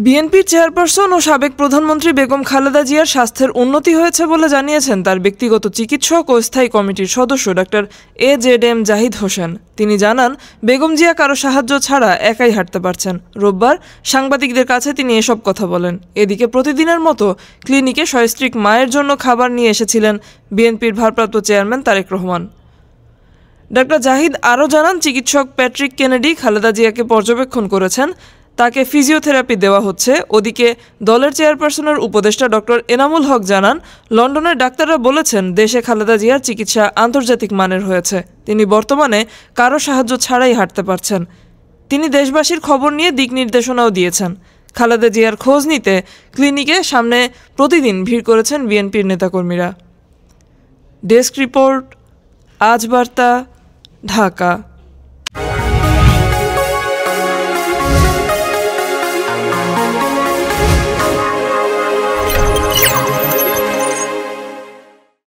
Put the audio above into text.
বিএনপির চেয়ারপারসন ও সাবেক প্রধানমন্ত্রী বেগম খালেদা জিয়ার স্বাস্থ্যের উন্নতি হয়েছে বলে জানিয়েছেন তার ব্যক্তিগত চিকিৎসক ও স্থায়ী কমিটির সদস্য ডাক্তার AZM জাহিদ হোসেন। তিনি জানান, বেগম জিয়া কারো সাহায্য ছাড়া একাই হাঁটতে পারছেন। রোববার সাংবাদিকদের কাছে তিনি এসব কথা বলেন। এদিকে প্রতিদিনের মতো ক্লিনিকে সস্ত্রীক মায়ের জন্য খাবার নিয়ে এসেছিলেন বিএনপির ভারপ্রাপ্ত চেয়ারম্যান তারেক রহমান। ডাক্তার জাহিদ আরও জানান, চিকিৎসক প্যাট্রিক কেনেডি খালেদা জিয়াকে পর্যবেক্ষণ করেছেন, তাকে ফিজিওথেরাপি দেওয়া হচ্ছে। ওদিকে দলের চেয়ারপারসনের উপদেষ্টা ডক্টর এনামুল হক জানান, লন্ডনের ডাক্তাররা বলেছেন দেশে খালেদা জিয়ার চিকিৎসা আন্তর্জাতিক মানের হয়েছে। তিনি বর্তমানে কারো সাহায্য ছাড়াই হাঁটতে পারছেন। তিনি দেশবাসীর খবর নিয়ে দিক নির্দেশনাও দিয়েছেন। খালেদা জিয়ার খোঁজ নিতে ক্লিনিকে সামনে প্রতিদিন ভিড় করেছেন বিএনপির নেতাকর্মীরা। ডেস্ক রিপোর্ট, আজ বার্তা, ঢাকা।